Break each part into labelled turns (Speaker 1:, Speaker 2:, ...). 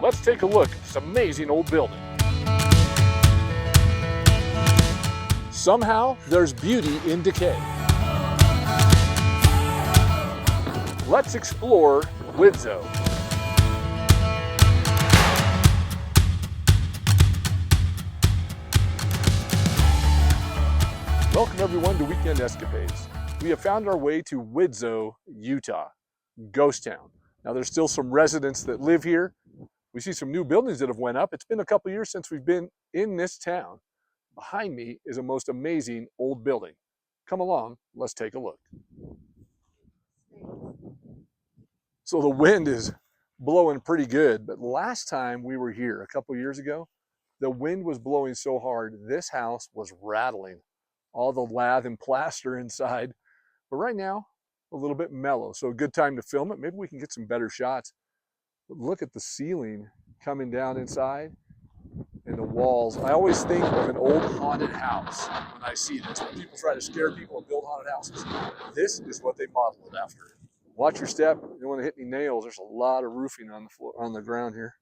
Speaker 1: Let's take a look at this amazing old building. Somehow, there's beauty in decay. Let's explore Widso. Welcome everyone to Weekend Escapades. We have found our way to Widso, Utah, ghost town. Now there's still some residents that live here. We see some new buildings that have went up. It's been a couple years since we've been in this town. Behind me is a most amazing old building. Come along, let's take a look. So the wind is blowing pretty good, but last time we were here a couple years ago, the wind was blowing so hard, this house was rattling. All the lath and plaster inside. But right now, a little bit mellow, so a good time to film it. Maybe we can get some better shots. But look at the ceiling coming down inside and the walls. I always think of an old haunted house when I see this. When people try to scare people and build haunted houses, this is what they model it after. Watch your step. You don't want to hit any nails. There's a lot of roofing on the floor, on the ground here.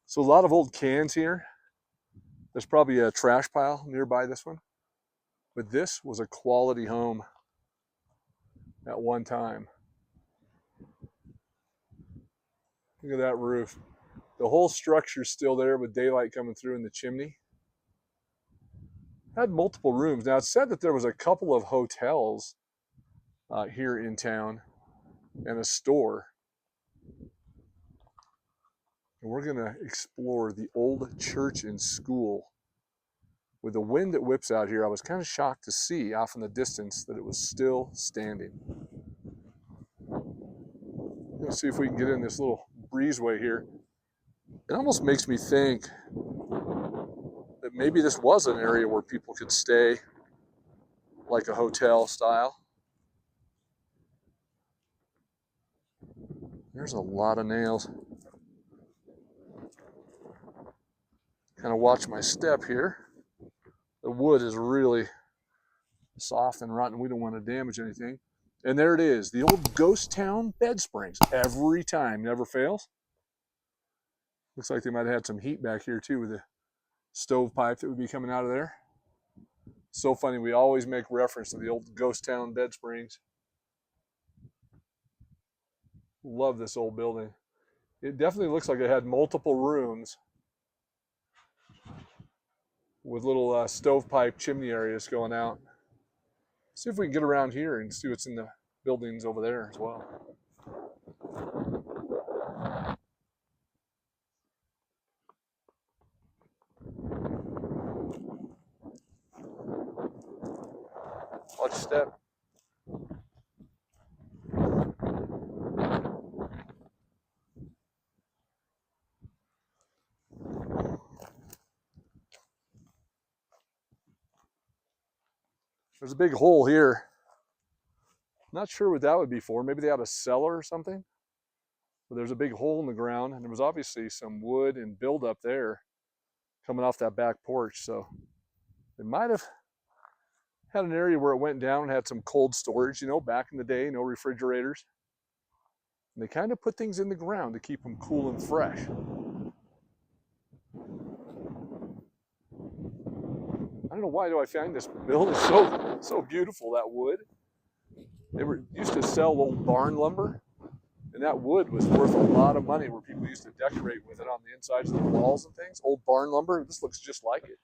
Speaker 1: So a lot of old cans here. There's probably a trash pile nearby this one. But this was a quality home at one time. Look at that roof. The whole structure's still there with daylight coming through in the chimney. Had multiple rooms. Now it's said that there was a couple of hotels here in town and a store. And we're gonna explore the old church and school. With the wind that whips out here, I was kind of shocked to see off in the distance that it was still standing. Let's see if we can get in this little breezeway here. It almost makes me think that maybe this was an area where people could stay, like a hotel style. There's a lot of nails. Kind of watch my step here. The wood is really soft and rotten. We don't want to damage anything. And there it is, the old ghost town bed springs. Every time, never fails. Looks like they might have had some heat back here too with the stovepipe that would be coming out of there. So funny, we always make reference to the old ghost town bed springs. Love this old building. It definitely looks like it had multiple rooms with little stovepipe chimney areas going out. See if we can get around here and see what's in the buildings over there as well. Watch your step. There's a big hole here. Not sure what that would be for. Maybe they had a cellar or something. But there's a big hole in the ground, and there was obviously some wood and buildup there coming off that back porch. So they might have had an area where it went down and had some cold storage, you know, back in the day, no refrigerators. And they kind of put things in the ground to keep them cool and fresh. I don't know, why do I find this building so beautiful, that wood. They used to sell old barn lumber, and that wood was worth a lot of money where people used to decorate with it on the insides of the walls and things. Old barn lumber, this looks just like it.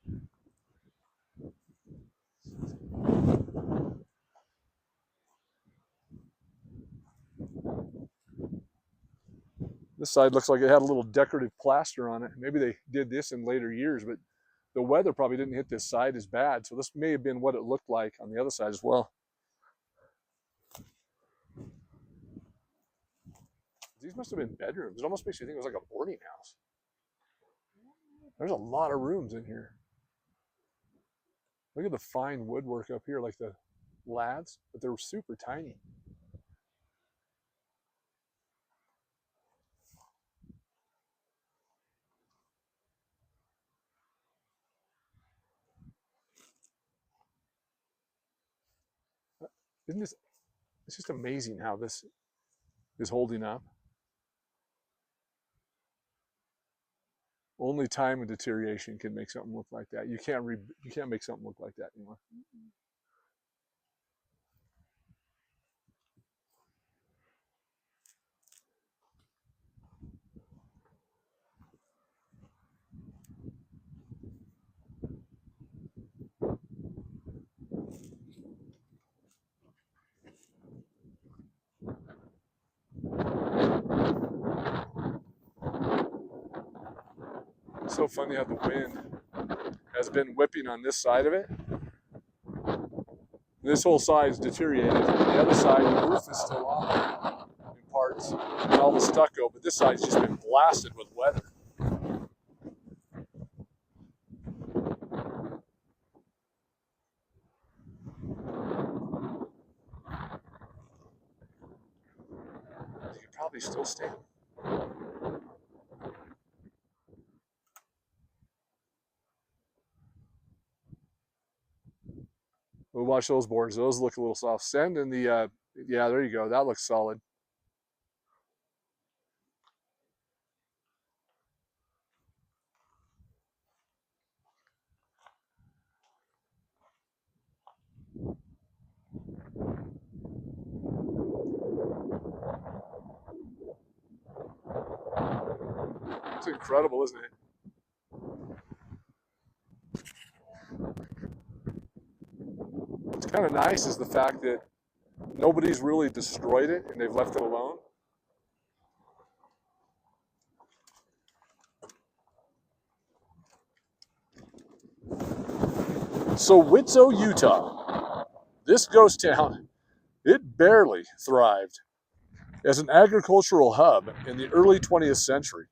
Speaker 1: This side looks like it had a little decorative plaster on it. Maybe they did this in later years, but the weather probably didn't hit this side as bad. So this may have been what it looked like on the other side as well. These must have been bedrooms. It almost makes you think it was like a boarding house. There's a lot of rooms in here. Look at the fine woodwork up here, like the laths, but they're super tiny. Isn't this, it's just amazing how this is holding up. Only time and deterioration can make something look like that. You can't make something look like that anymore. It's so funny how the wind has been whipping on this side of it. This whole side's deteriorated. The other side, the roof is still on in parts, and all the stucco, but this side's just been blasted with weather. You can probably still stand. We'll watch those boards. Those look a little soft. Send in the, yeah, there you go. That looks solid. It's incredible, isn't it? What's kind of nice is the fact that nobody's really destroyed it and they've left it alone. So Widso, Utah, this ghost town, it barely thrived as an agricultural hub in the early 20th century.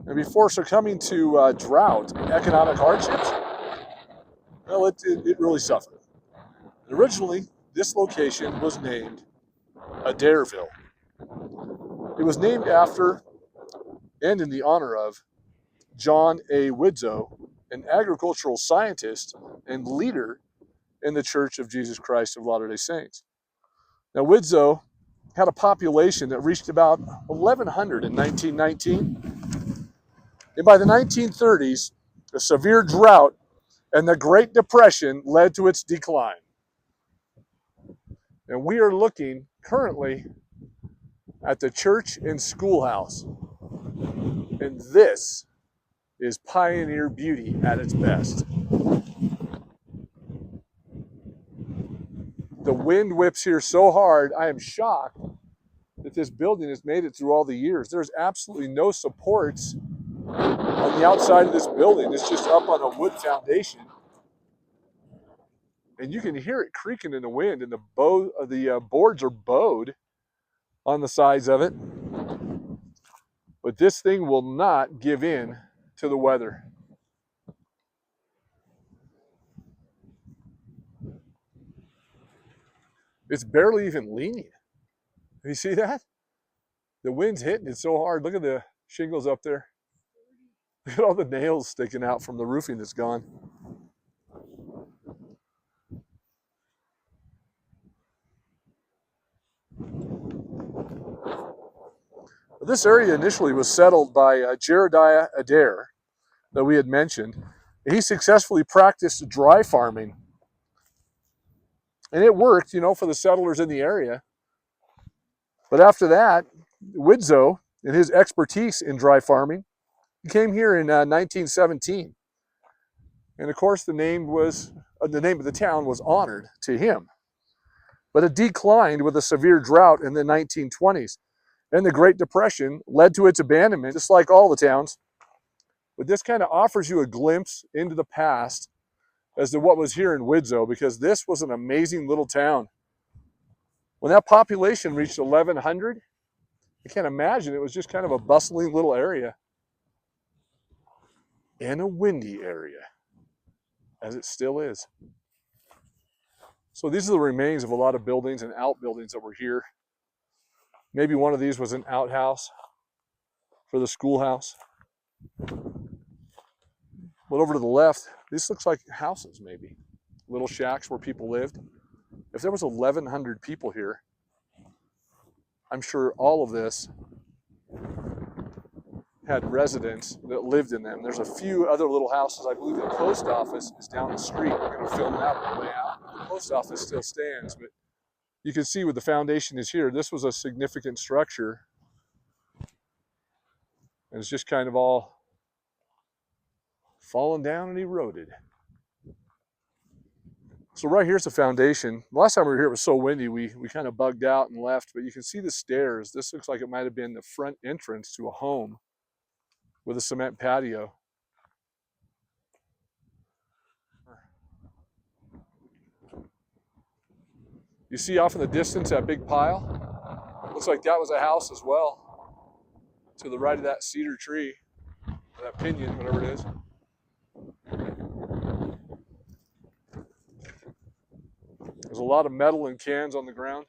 Speaker 1: And before succumbing to drought and economic hardships, well, it really suffered. Originally, this location was named Adairville. It was named after and in the honor of John A. Widso, an agricultural scientist and leader in the Church of Jesus Christ of Latter-day Saints. Now, Widso had a population that reached about 1,100 in 1919. And by the 1930s, a severe drought and the Great Depression led to its decline. And we are looking currently at the church and schoolhouse. And this is pioneer beauty at its best. The wind whips here so hard, I am shocked that this building has made it through all the years. There's absolutely no supports on the outside of this building. It's just up on a wood foundation. And you can hear it creaking in the wind, and the boards are bowed on the sides of it. But this thing will not give in to the weather. It's barely even leaning. You see that? The wind's hitting it so hard. Look at the shingles up there. Look at all the nails sticking out from the roofing that's gone. This area initially was settled by Jerediah Adair, that we had mentioned. He successfully practiced dry farming. And it worked, for the settlers in the area. But after that, Widso, and his expertise in dry farming, he came here in 1917. And of course, the name of the town was honored to him. But it declined with a severe drought in the 1920s. And the Great Depression led to its abandonment, just like all the towns. But this kind of offers you a glimpse into the past as to what was here in Widso, because this was an amazing little town. When that population reached 1,100, I can't imagine it was just kind of a bustling little area. And a windy area, as it still is. So these are the remains of a lot of buildings and outbuildings that were here. Maybe one of these was an outhouse for the schoolhouse. But over to the left, this looks like houses maybe. Little shacks where people lived. If there was 1,100 people here, I'm sure all of this had residents that lived in them. There's a few other little houses. I believe the post office is down the street. We're going to film that on the way out. The post office still stands, but you can see where the foundation is here. This was a significant structure. And it's just kind of all fallen down and eroded. So right here's the foundation. The last time we were here, it was so windy, we kind of bugged out and left, but you can see the stairs. This looks like it might have been the front entrance to a home with a cement patio. You see off in the distance that big pile? Looks like that was a house as well. To the right of that cedar tree, or that pinyon, whatever it is. There's a lot of metal and cans on the ground.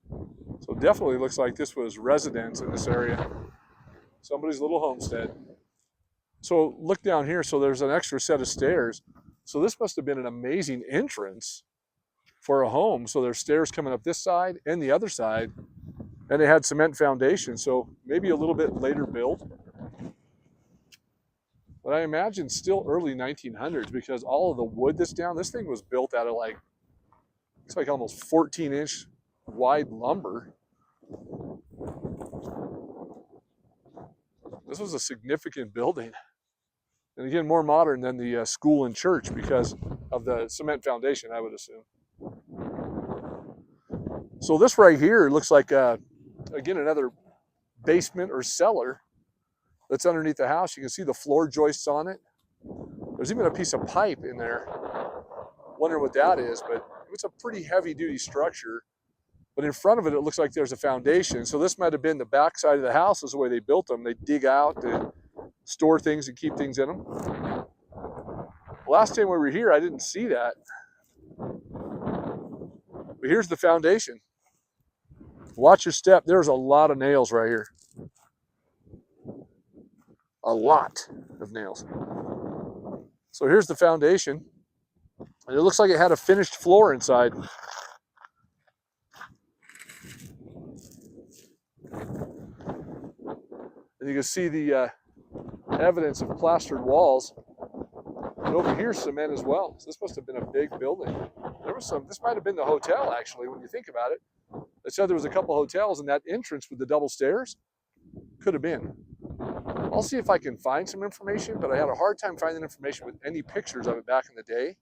Speaker 1: So it definitely looks like this was residents in this area. Somebody's little homestead. So look down here. So there's an extra set of stairs. So this must have been an amazing entrance for a home. So there's stairs coming up this side and the other side. And they had cement foundation. So maybe a little bit later build. But I imagine still early 1900s because all of the wood that's down, this thing was built out of like, it's like almost 14-inch wide lumber. This was a significant building. And again, more modern than the school and church because of the cement foundation, I would assume. So this right here looks like, again, another basement or cellar that's underneath the house. You can see the floor joists on it. There's even a piece of pipe in there. Wondering what that is, but it's a pretty heavy-duty structure. But in front of it, it looks like there's a foundation. So this might have been the back side of the house is the way they built them. They dig out to store things and keep things in them. Last time we were here, I didn't see that. But here's the foundation. Watch your step. There's a lot of nails right here. A lot of nails. So here's the foundation. And it looks like it had a finished floor inside. And you can see the evidence of plastered walls. And over here, cement as well. So this must have been a big building. There was some, this might have been the hotel, actually, when you think about it. They said there was a couple hotels, and that entrance with the double stairs could have been. I'll see if I can find some information, but I had a hard time finding information with any pictures of it back in the day.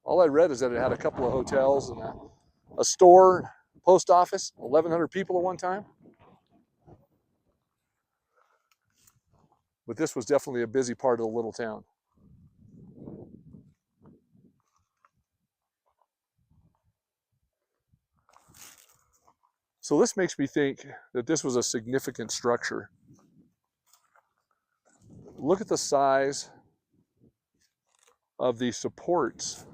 Speaker 1: All I read is that it had a couple of hotels and a store, post office, 1,100 people at one time. But this was definitely a busy part of the little town. So this makes me think that this was a significant structure. Look at the size of the supports.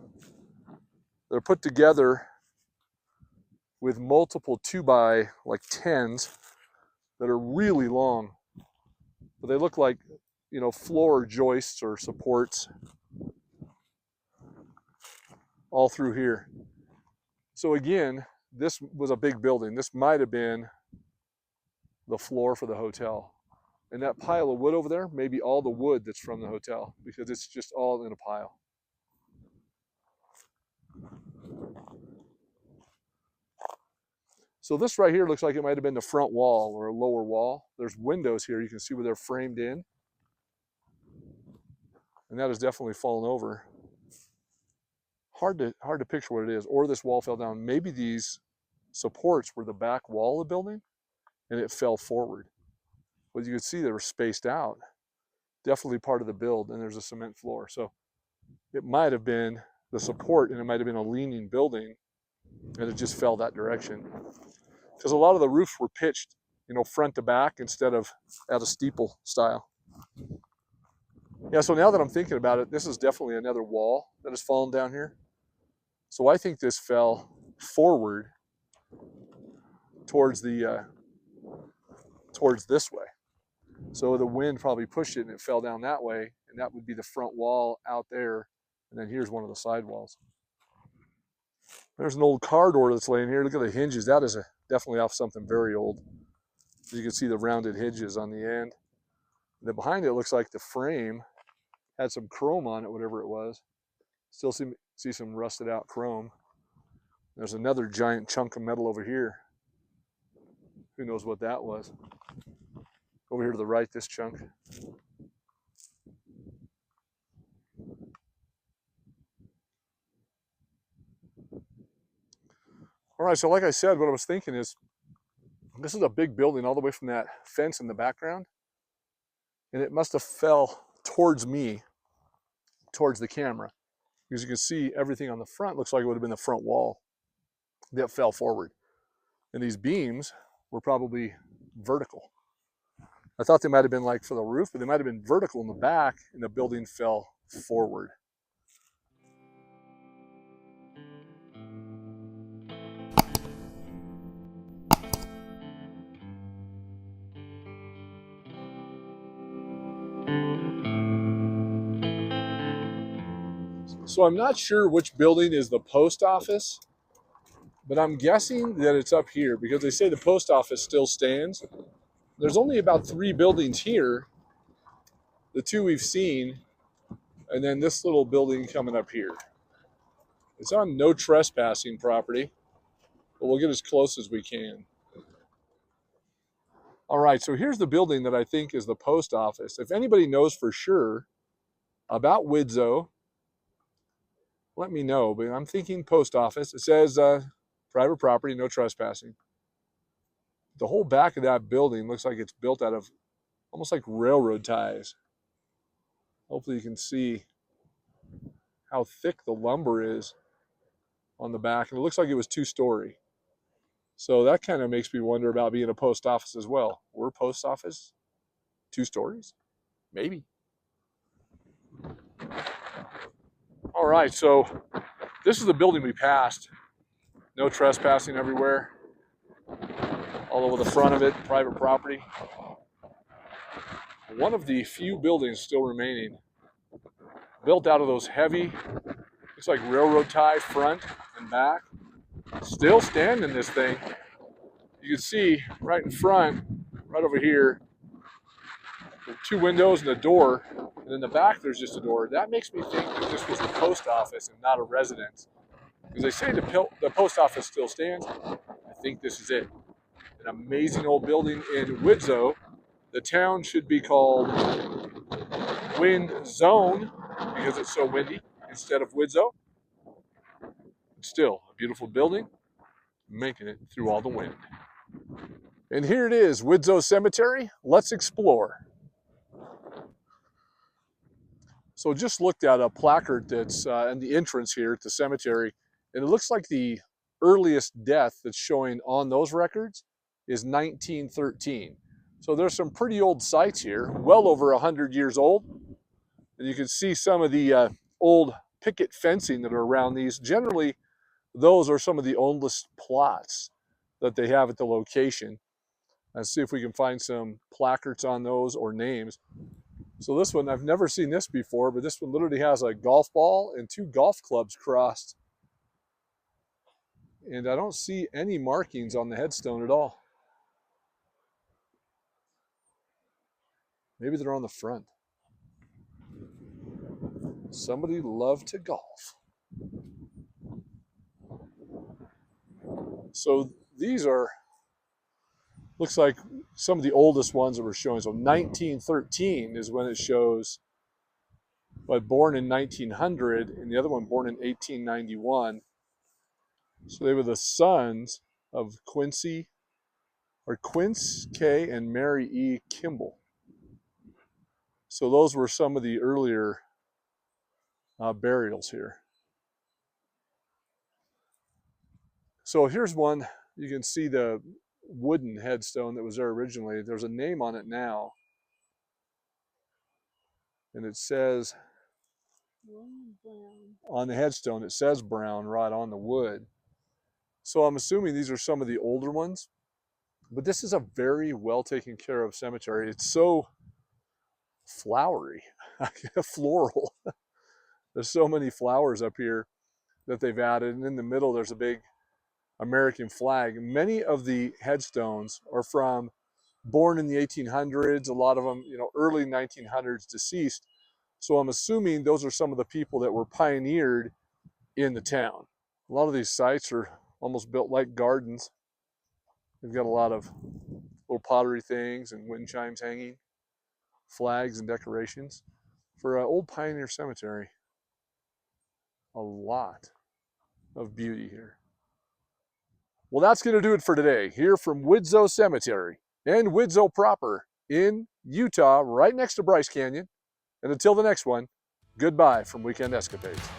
Speaker 1: They're put together with multiple 2x like 10s that are really long. But they look like, you know, floor joists or supports all through here. So again, this was a big building. This might have been the floor for the hotel. And that pile of wood over there, maybe all the wood that's from the hotel, because it's just all in a pile. So this right here looks like it might have been the front wall or a lower wall. There's windows here. You can see where they're framed in. And that has definitely fallen over. Hard to picture what it is. Or this wall fell down. Maybe these supports were the back wall of the building and it fell forward. But you can see they were spaced out. Definitely part of the build, and there's a cement floor. So it might have been the support, and it might have been a leaning building, and it just fell that direction. Because a lot of the roofs were pitched, you know, front to back instead of at a steeple style. Yeah, so now that I'm thinking about it, this is definitely another wall that has fallen down here. So I think this fell forward towards the towards this way. So the wind probably pushed it and it fell down that way, and that would be the front wall out there, and then here's one of the side walls. There's an old car door that's laying here. Look at the hinges. That is definitely off something very old. You can see the rounded hinges on the end. And then behind it looks like the frame had some chrome on it, whatever it was. Still see some rusted out chrome. There's another giant chunk of metal over here. Who knows what that was? Over here to the right, this chunk. All right, so like I said, what I was thinking is, this is a big building all the way from that fence in the background. And it must have fell towards me, towards the camera. Because you can see everything on the front looks like it would have been the front wall that fell forward. And these beams were probably vertical. I thought they might have been like for the roof, but they might have been vertical in the back, and the building fell forward. So I'm not sure which building is the post office, but I'm guessing that it's up here because they say the post office still stands. There's only about 3 buildings here, the 2 we've seen, and then this little building coming up here. It's on no trespassing property, but we'll get as close as we can. All right, so here's the building that I think is the post office. If anybody knows for sure about Widso, let me know, but I'm thinking post office. It says private property, no trespassing. The whole back of that building looks like it's built out of almost like railroad ties. Hopefully you can see how thick the lumber is on the back. And it looks like it was 2-story. So that kind of makes me wonder about being a post office as well. We're a post office? 2 stories? Maybe. All right, so this is the building we passed. No trespassing everywhere. All over the front of it, private property. One of the few buildings still remaining. Built out of those heavy, looks like railroad tie front and back. Still standing, this thing. You can see right in front, right over here, 2 windows and a door. And in the back, there's just a door. That makes me think that this was the post office and not a residence. Because they say the post office still stands. I think this is it. An amazing old building in Widso. The town should be called Wind Zone because it's so windy instead of Widso. Still a beautiful building, making it through all the wind. And here it is, Widso Cemetery. Let's explore. So just looked at a placard that's in the entrance here at the cemetery, and it looks like the earliest death that's showing on those records is 1913. So there's some pretty old sites here, well over 100 years old. And you can see some of the old picket fencing that are around these. Generally, those are some of the oldest plots that they have at the location. Let's see if we can find some placards on those or names. So this one, I've never seen this before, but this one literally has a golf ball and 2 golf clubs crossed. And I don't see any markings on the headstone at all. Maybe they're on the front. Somebody loved to golf. So these are, looks like some of the oldest ones that we're showing. So 1913 is when it shows, but born in 1900, and the other one born in 1891. So they were the sons of Quince K. and Mary E. Kimball. So those were some of the earlier burials here. So here's one. You can see the wooden headstone that was there originally. There's a name on it now. And it says, on the headstone, it says Brown right on the wood. So I'm assuming these are some of the older ones. But this is a very well taken care of cemetery. It's so flowery, floral. There's so many flowers up here. that they've added. And in the middle, there's a big American flag. Many of the headstones are from born in the 1800s, a lot of them, early 1900s deceased. So I'm assuming those are some of the people that were pioneered in the town. A lot of these sites are almost built like gardens. They've got a lot of little pottery things and wind chimes hanging, flags and decorations. For an old pioneer cemetery, a lot of beauty here. Well, that's going to do it for today, here from Widso Cemetery and Widso proper in Utah, right next to Bryce Canyon. And until the next one, goodbye from Weekend Escapades.